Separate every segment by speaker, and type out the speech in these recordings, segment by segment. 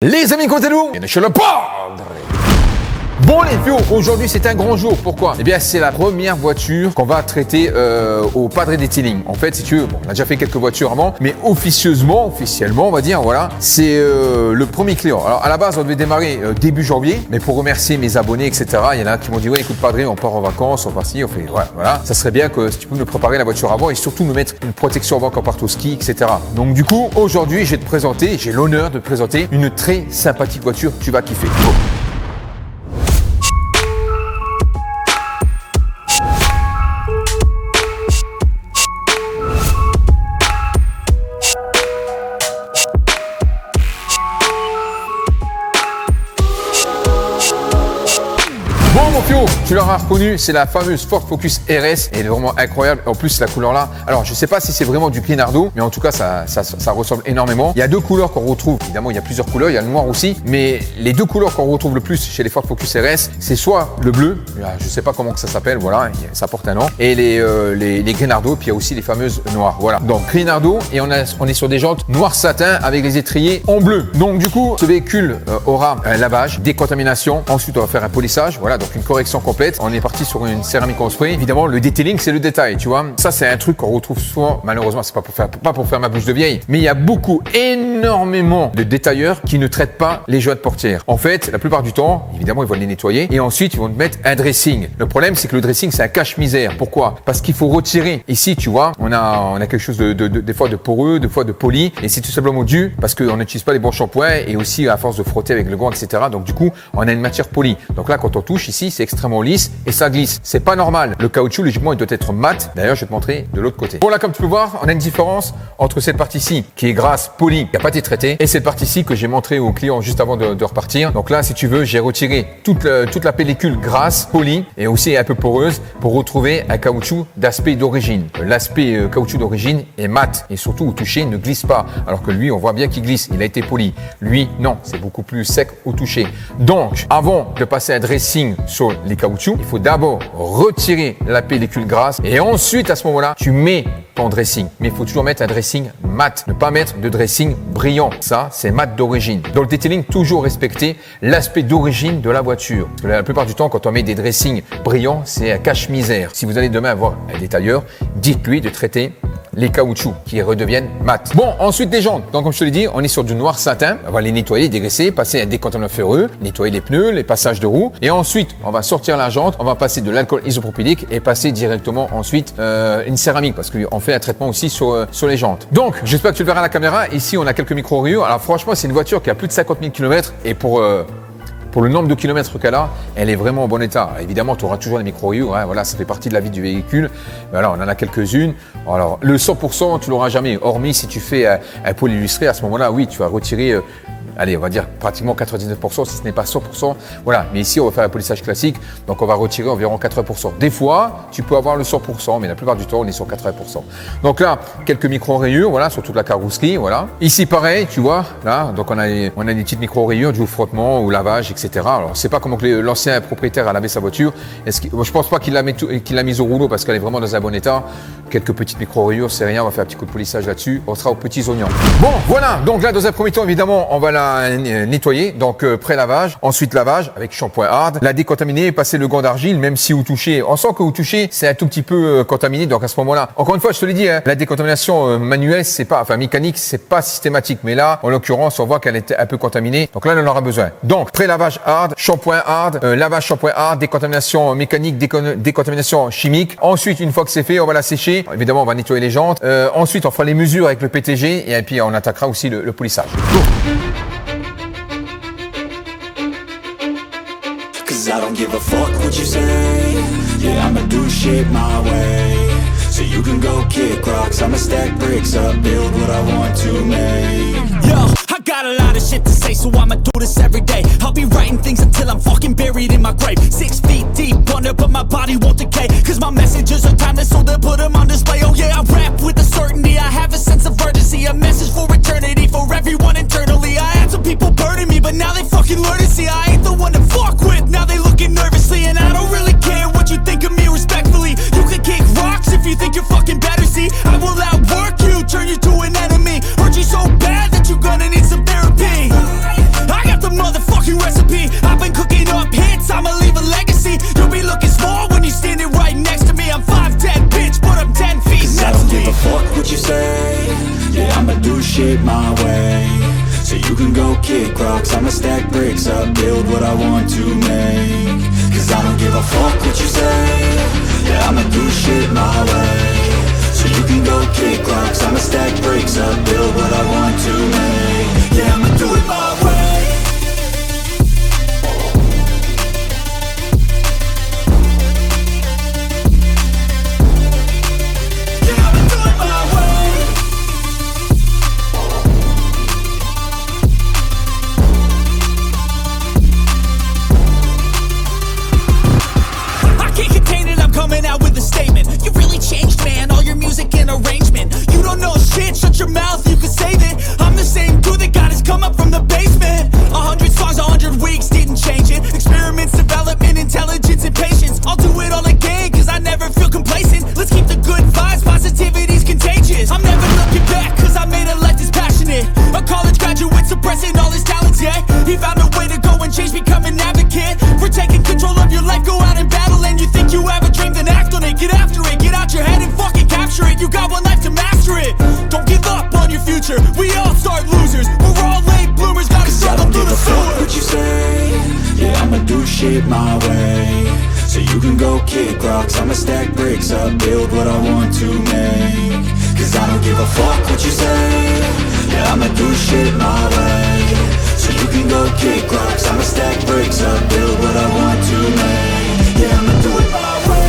Speaker 1: Les amis, comptez-nous, et chez le Padre. Bon les vieux, aujourd'hui c'est un grand jour. Pourquoi? Eh bien c'est la première voiture qu'on va traiter au Padre Detailing. En fait, si tu veux, bon, on a déjà fait quelques voitures avant, mais officiellement, on va dire, voilà, c'est le premier client. Alors à la base, on devait démarrer début janvier, mais pour remercier mes abonnés, etc., il y en a qui m'ont dit, ouais, écoute Padre, on part en vacances, on part ci, on fait, ouais, voilà, ça serait bien que si tu peux nous préparer la voiture avant et surtout nous mettre une protection avant qu'on parte au ski, etc. Donc du coup, aujourd'hui, j'ai l'honneur de te présenter une très sympathique voiture, tu vas kiffer. Bon. Bon mon Pio, tu l'auras reconnu, c'est la fameuse Ford Focus RS, elle est vraiment incroyable. En plus la couleur là, alors je sais pas si c'est vraiment du Grinardo, mais en tout cas ça ressemble énormément. Il y a deux couleurs qu'on retrouve, évidemment il y a plusieurs couleurs, il y a le noir aussi, mais les deux couleurs qu'on retrouve le plus chez les Ford Focus RS, c'est soit le bleu, je sais pas comment que ça s'appelle, voilà, ça porte un nom, et les Grinardo, puis il y a aussi les fameuses noires, voilà. Donc Grinardo, et on est sur des jantes noir satin avec les étriers en bleu. Donc du coup, ce véhicule aura un lavage, décontamination, ensuite on va faire un polissage, voilà. Donc une correction complète. On est parti sur une céramique en spray. Évidemment, le detailing, c'est le détail, tu vois. Ça, c'est un truc qu'on retrouve souvent. Malheureusement, c'est pas pour faire ma bouche de vieille, mais il y a énormément de détailleurs qui ne traitent pas les joints de portière. En fait, la plupart du temps, évidemment, ils vont les nettoyer et ensuite, ils vont te mettre un dressing. Le problème, c'est que le dressing, c'est un cache-misère. Pourquoi? Parce qu'il faut retirer. Ici, tu vois, on a quelque chose des fois de poreux, des fois de poli, et c'est tout simplement dû parce qu'on n'utilise pas les bons shampoings et aussi à force de frotter avec le gant, etc. Donc, du coup, on a une matière polie. Donc là, quand on touche ici, c'est extrêmement lisse et ça glisse. C'est pas normal. Le caoutchouc, logiquement, il doit être mat. D'ailleurs, je vais te montrer de l'autre côté. Bon, là, comme tu peux voir, on a une différence entre cette partie-ci qui est grasse, polie, qui n'a pas été traitée, et cette partie-ci que j'ai montré au client juste avant de repartir. Donc là, si tu veux, j'ai retiré toute la pellicule grasse, polie et aussi un peu poreuse pour retrouver un caoutchouc d'aspect d'origine. L'aspect caoutchouc d'origine est mat et surtout au toucher ne glisse pas. Alors que lui, on voit bien qu'il glisse. Il a été poli. Lui, non, c'est beaucoup plus sec au toucher. Donc, avant de passer un dressing sur les caoutchoucs, il faut d'abord retirer la pellicule grasse et ensuite à ce moment-là, tu mets ton dressing. Mais il faut toujours mettre un dressing mat, ne pas mettre de dressing brillant. Ça, c'est mat d'origine. Dans le detailing, toujours respecter l'aspect d'origine de la voiture. Parce que la plupart du temps, quand on met des dressings brillants, c'est un cache-misère. Si vous allez demain avoir un détailleur, dites-lui de traiter les caoutchoucs qui redeviennent mat. Bon, ensuite les jantes. Donc comme je te l'ai dit, on est sur du noir satin. On va les nettoyer, dégraisser, passer un décontaminateur ferreux, nettoyer les pneus, les passages de roues. Et ensuite, on va sortir la jante, on va passer de l'alcool isopropylique et passer directement ensuite une céramique parce qu'on fait un traitement aussi sur les jantes. Donc, j'espère que tu le verras à la caméra. Ici, on a quelques micro-rayures. Alors franchement, c'est une voiture qui a plus de 50 000 km et pour le nombre de kilomètres qu'elle a, elle est vraiment en bon état. Alors, évidemment, tu auras toujours des micro-rayures, hein, voilà, ça fait partie de la vie du véhicule. Voilà, on en a quelques-unes. Alors, le 100%, tu l'auras jamais. Hormis si tu fais un pôle illustré, à ce moment-là, oui, tu vas retirer, allez, on va dire pratiquement 99%, si ce n'est pas 100%. Voilà, mais ici, on va faire un polissage classique, donc on va retirer environ 80%. Des fois, tu peux avoir le 100%, mais la plupart du temps, on est sur 80%. Donc là, quelques micro-rayures, voilà, sur toute la carrosserie, voilà. Ici, pareil, tu vois, là, donc on a des petites micro-rayures du frottement, au lavage, etc. Alors, je sais pas comment l'ancien propriétaire a lavé sa voiture. Je pense pas qu'il l'a mise au rouleau parce qu'elle est vraiment dans un bon état. Quelques petites micro-rayures, c'est rien, on va faire un petit coup de polissage là-dessus. On sera aux petits oignons. Bon, voilà, donc là, dans un premier temps, évidemment, on va la nettoyer, donc pré-lavage, ensuite lavage avec shampoing hard, la décontaminer, passer le gant d'argile, même si au toucher, on sent qu'au toucher, c'est un tout petit peu contaminé, donc à ce moment-là, encore une fois, je te l'ai dit, hein, la décontamination manuelle, mécanique, c'est pas systématique, mais là, en l'occurrence, on voit qu'elle est un peu contaminée, donc là, on en aura besoin. Donc, pré-lavage hard, shampoing hard, lavage shampoing hard, décontamination mécanique, décontamination chimique. Ensuite, une fois que c'est fait, on va la sécher. Évidemment, on va nettoyer les jantes. Ensuite, on fera les mesures avec le PTG et puis on attaquera aussi le polissage. Go.
Speaker 2: I don't give a fuck what you say. Yeah, I'ma do shit my way. So you can go kick rocks, I'ma stack bricks up, build what I want to make. Yo, I got a lot of shit to say, so I'ma do this every day. I'll be writing things until I'm fucking buried in my grave. 6 feet deep under, but my body won't decay. Cause my messages are timeless, so they'll put them on display. Oh yeah, I rap with a certainty, I have a sense of urgency. A message for eternity, for everyone internally. I had some people burning me, but now they fucking learn to see I ain't the one to fuck with. Now they looking nervously, and I don't really care what you think of me respectfully. You can kick rocks if you think you're fucking better, see I will outwork you, turn you to an enemy. Hurt you so bad that you're gonna need some therapy. I kick rocks, I'ma stack bricks up, build what I want to make. Cause I don't give a fuck what you say, yeah, I'ma do shit my way. So you can go kick rocks, I'ma stack bricks up, build what I want to make. Yeah, I'ma do it my way.
Speaker 3: Shut your mouth, you can save it. I'm the same dude that got his come up from the basement. 100 songs, 100 weeks, didn't change it. Experiments, development, intelligence, and patience. I'll do it all again, cause I never feel complacent. Let's keep the good vibes, positivity's contagious. I'm never looking back, cause I made a life that's passionate. A college graduate suppressing all his talents, yeah. He found a way to go and change, become an advocate. For taking control of your life, go out and battle. And you think you have a dream, then act on it. Get after it, get out your head and fucking capture it. You got one life to master it. Don't give up on your future, we all start losers. We're all late bloomers, gotta struggle through the sewer.
Speaker 2: I don't give a fuck what you say, yeah, I'ma do shit my way. So you can go kick rocks, I'ma stack bricks up, build what I want to make. Cause I don't give a fuck what you say, yeah, I'ma do shit my way. So you can go kick rocks, I'ma stack bricks up, build what I want to make. Yeah, I'ma do it my way.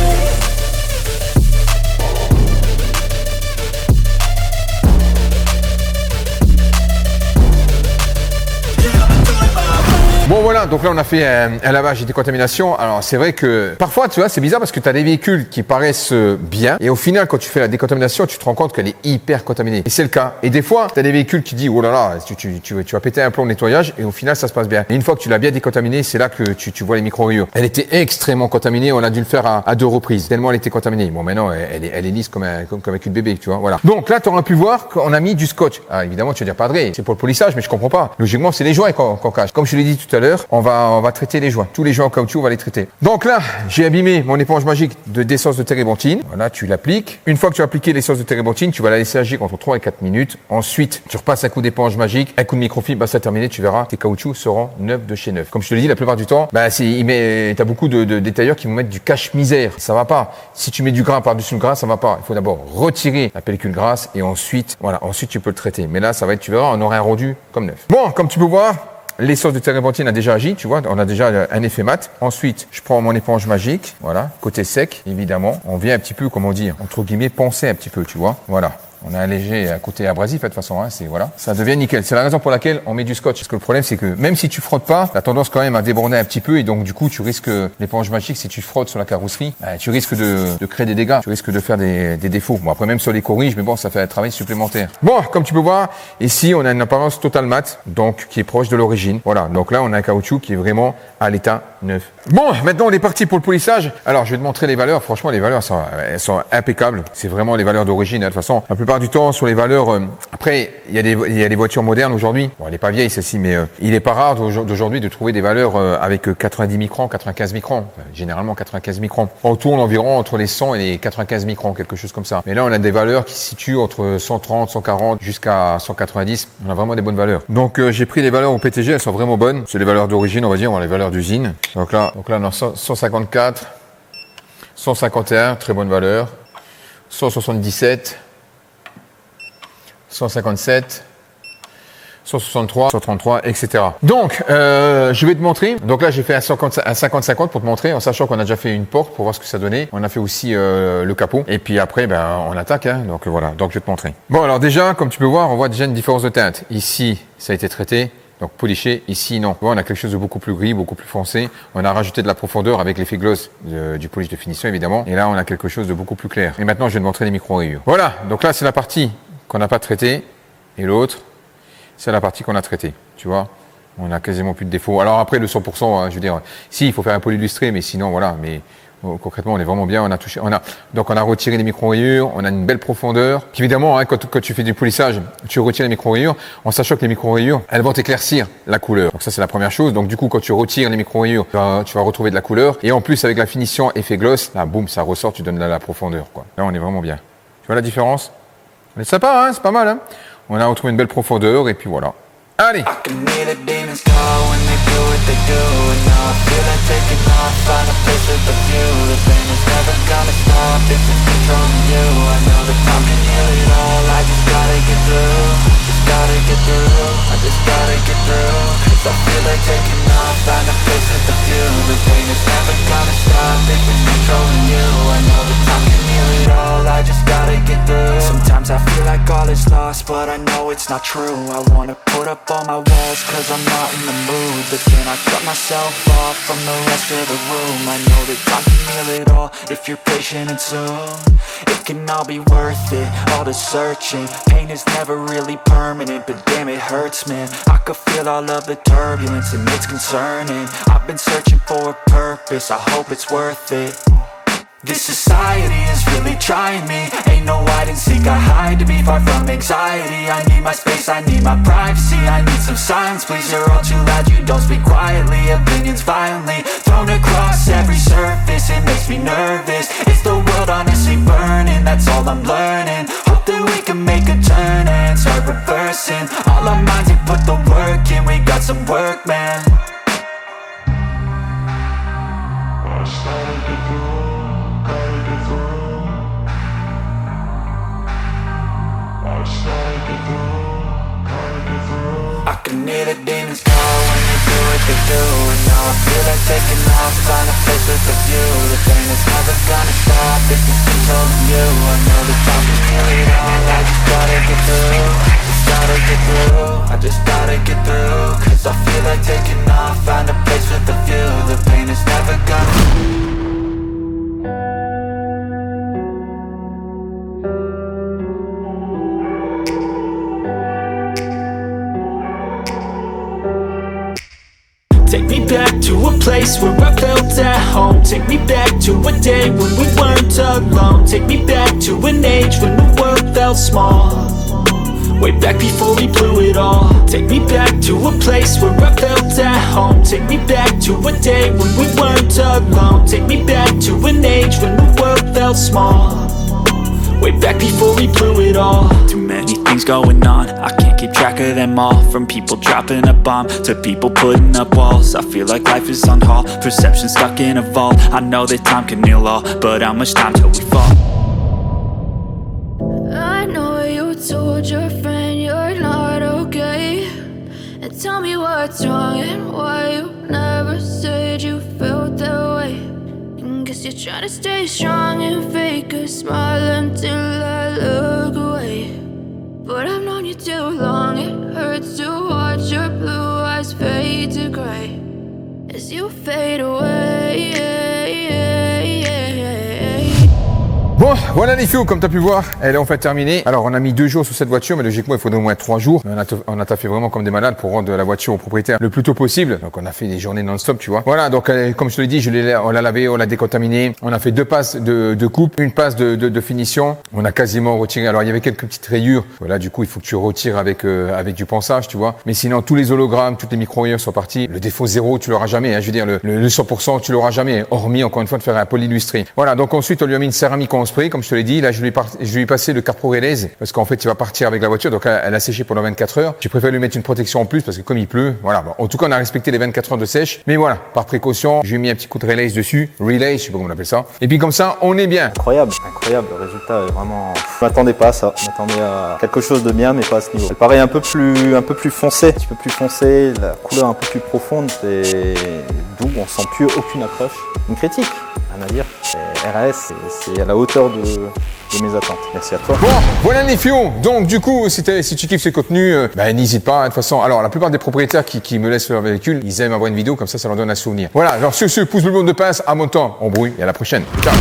Speaker 1: Bon voilà, donc là on a fait un lavage et décontamination. Alors c'est vrai que parfois tu vois c'est bizarre parce que tu as des véhicules qui paraissent bien et au final quand tu fais la décontamination tu te rends compte qu'elle est hyper contaminée. Et c'est le cas. Et des fois tu as des véhicules qui disent oh là là tu vas péter un plomb de nettoyage et au final ça se passe bien. Et une fois que tu l'as bien décontaminé c'est là que tu vois les micro-rayures. Elle était extrêmement contaminée, on a dû le faire à 2 reprises tellement elle était contaminée. Bon maintenant elle est lisse comme un cul de bébé tu vois. Voilà. Donc là tu auras pu voir qu'on a mis du scotch. Alors évidemment tu vas dire padré, c'est pour le polissage mais je comprends pas. Logiquement c'est les joints qu'on cache. Comme je l'ai dit tout à l'heure, on va traiter les joints. Tous les joints en caoutchouc, on va les traiter. Donc là, j'ai abîmé mon éponge magique d'essence de térébenthine. Voilà, tu l'appliques. Une fois que tu as appliqué l'essence de térébenthine, tu vas la laisser agir entre 3 et 4 minutes. Ensuite, tu repasses un coup d'éponge magique, un coup de microfibre, bah, c'est terminé, tu verras, tes caoutchoucs seront neufs de chez neuf. Comme je te l'ai dit, la plupart du temps, bah, t'as beaucoup de détailleurs qui vont mettre du cache-misère. Ça va pas. Si tu mets du gras par-dessus le gras, ça va pas. Il faut d'abord retirer la pellicule grasse et ensuite tu peux le traiter. Mais là, ça va être, tu verras, on aura un rendu comme neuf. Bon, comme tu peux voir, l'essence de térébenthine a déjà agi, tu vois, on a déjà un effet mat. Ensuite, je prends mon éponge magique, voilà, côté sec, évidemment. On vient un petit peu, comment dire, entre guillemets, poncer un petit peu, tu vois, voilà. On a un léger côté abrasif, de toute façon, hein, ça devient nickel. C'est la raison pour laquelle on met du scotch. Parce que le problème, c'est que même si tu frottes pas, t'as tendance quand même à déborder un petit peu et donc, du coup, tu risques, l'éponge magique, si tu frottes sur la carrosserie, tu risques de créer des dégâts. Tu risques de faire des défauts. Bon, après, même sur les corriges, mais bon, ça fait un travail supplémentaire. Bon, comme tu peux voir, ici, on a une apparence totale mat, donc, qui est proche de l'origine. Voilà. Donc là, on a un caoutchouc qui est vraiment à l'état neuf. Bon, maintenant, on est parti pour le polissage. Alors, je vais te montrer les valeurs. Franchement, les valeurs elles sont impeccables. C'est vraiment les valeurs d'origine, hein. De toute façon, la plupart du temps, sur les valeurs, après, il y a des voitures modernes aujourd'hui. Bon, elle est pas vieille, celle-ci, mais il est pas rare d'aujourd'hui de trouver des valeurs avec 90 microns, 95 microns. Enfin, généralement 95 microns. On tourne environ entre les 100 et les 95 microns, quelque chose comme ça. Mais là, on a des valeurs qui se situent entre 130, 140 jusqu'à 190. On a vraiment des bonnes valeurs. Donc, j'ai pris les valeurs au PTG, elles sont vraiment bonnes. C'est les valeurs d'origine, on va dire, on a les valeurs d'usine. Donc là, on a 154, 151, très bonne valeur. 177. 157, 163, 133, etc. Donc, je vais te montrer. Donc là, j'ai fait un 50-50 pour te montrer, en sachant qu'on a déjà fait une porte pour voir ce que ça donnait. On a fait aussi le capot. Et puis après, on attaque. Hein. Donc voilà, donc je vais te montrer. Bon, alors déjà, comme tu peux voir, on voit déjà une différence de teinte. Ici, ça a été traité. Donc poliché, ici non. On a quelque chose de beaucoup plus gris, beaucoup plus foncé. On a rajouté de la profondeur avec l'effet gloss du polish de finition évidemment. Et là on a quelque chose de beaucoup plus clair. Et maintenant je vais te montrer les micro-rayures. Voilà, donc là c'est la partie qu'on n'a pas traitée. Et l'autre, c'est la partie qu'on a traitée. Tu vois, on a quasiment plus de défauts. Alors après le 100%, hein, je veux dire, si il faut faire un poly illustré, mais sinon voilà, mais concrètement on est vraiment bien. Donc on a retiré les micro-rayures, on a une belle profondeur. Puis évidemment, hein, quand tu fais du polissage, tu retires les micro-rayures, en sachant que les micro-rayures, elles vont éclaircir la couleur. Donc ça c'est la première chose. Donc du coup, quand tu retires les micro-rayures, tu vas retrouver de la couleur. Et en plus avec la finition effet gloss, là boum, ça ressort, tu donnes la profondeur, quoi. Là on est vraiment bien. Tu vois la différence? C'est sympa, hein, c'est pas mal. Hein, on a retrouvé une belle profondeur et puis voilà. Allez.
Speaker 2: I can hear the demons call when they do what they do. And now I feel like taking off, find a place with a view. The pain is never gonna stop if it's controlling you. I know that time can heal it all, I just gotta get through. Just gotta get through, I just gotta get through. Cause I feel like taking off, find a place with a view. The pain is never gonna stop if it's controlling you. I know that time can heal it all, I just gotta get through. Sometimes I feel like all is lost, but I know it's not true. I wanna put up all my walls cause I'm not in the mood. But then I cut myself off from the rest of the room. I know that time can heal it all if you're patient and soon. It can all be worth it, all the searching. Pain is never really permanent, but damn it hurts, man. I could feel all of the turbulence and it's concerning. I've been searching for a purpose, I hope it's worth it. This society is really trying me. Ain't no hide and seek, I hide to be far from anxiety. I need my space, I need my privacy. I need some silence, please, you're all too loud. You don't speak quietly, opinions violently thrown across every surface. It makes me nervous, it's the world honestly burning. That's all I'm learning, hope that we can make a turn and start reversing all our minds and put the work in. We got some work, man. I can hear the demons call when they do what they do. And now I feel like taking off, find a place with a view. The pain is never gonna stop if it's controlling you. I know the time can heal it all, I just gotta get through. Just gotta get through, I just gotta get through. Cause I feel like taking off, find a place with a view. The pain is never gonna
Speaker 3: Take me back to a place where I felt at home. Take me back to a day when we weren't alone. Take me back to an age when the world felt small. Way back before we blew it all. Take me back to a place where I felt at home. Take me back to a day when we weren't alone. Take me back to an age when the world felt small. Way back before we blew it all. Too many things going on, I can't keep track of them all. From people dropping a bomb to people putting up walls. I feel like life is on hold, perception stuck in a vault. I know that time can heal all, but how much time till we fall?
Speaker 4: I know you told your friend you're not okay. And tell me what's wrong and why you never said you felt that way. Guess you're trying to stay strong and fake a smile until I look away. But I've known you too long, it hurts to watch your blue eyes fade to grey as you fade away.
Speaker 1: Bon, voilà les filles, comme tu as pu voir, elle est en fait terminée. Alors, on a mis 2 jours sur cette voiture, mais logiquement, il faudrait au moins 3 jours. Mais on a taffé vraiment comme des malades pour rendre la voiture au propriétaire le plus tôt possible. Donc, on a fait des journées non-stop, tu vois. Voilà, donc, comme je te l'ai dit, on l'a lavé, on l'a décontaminée. On a fait 2 passes de coupe, une passe de finition. On a quasiment retiré. Alors, il y avait quelques petites rayures. Voilà, du coup, il faut que tu retires avec du pansage, tu vois. Mais sinon, tous les hologrammes, toutes les micro-rayures sont partis. Le défaut 0, tu l'auras jamais. Hein. Je veux dire, le 100%, tu l'auras jamais. Hormis, encore une fois, de faire un polylustré. Voilà, donc ensuite, on lui a mis une céramique en spray, comme je te l'ai dit. Là, je lui ai passé le Carpro Relays parce qu'en fait, il va partir avec la voiture. Donc, elle a séché pendant 24 heures. J'ai préféré lui mettre une protection en plus parce que comme il pleut, voilà. Bon, en tout cas, on a respecté les 24 heures de sèche. Mais voilà, par précaution, j'ai mis un petit coup de Relays dessus. Relay, je sais pas comment on appelle ça. Et puis comme ça, on est bien.
Speaker 5: Incroyable, incroyable. Le résultat est vraiment... Je m'attendais pas à ça. Je m'attendais à quelque chose de bien, mais pas à ce niveau. Elle paraît un peu plus foncée. Un petit peu plus foncée. La couleur un peu plus profonde. C'est doux. On sent plus aucune accroche. Une critique, rien à dire. RAS, c'est à la hauteur de mes attentes. Merci à toi.
Speaker 1: Bon, voilà les fions. Donc du coup, si tu kiffes ce contenu, n'hésite pas. De toute façon, alors la plupart des propriétaires qui me laissent leur véhicule, ils aiment avoir une vidéo comme ça leur donne un souvenir. Voilà, alors sur ce, pouce bleu de pince, à mon temps, on brouille et à la prochaine. Ciao.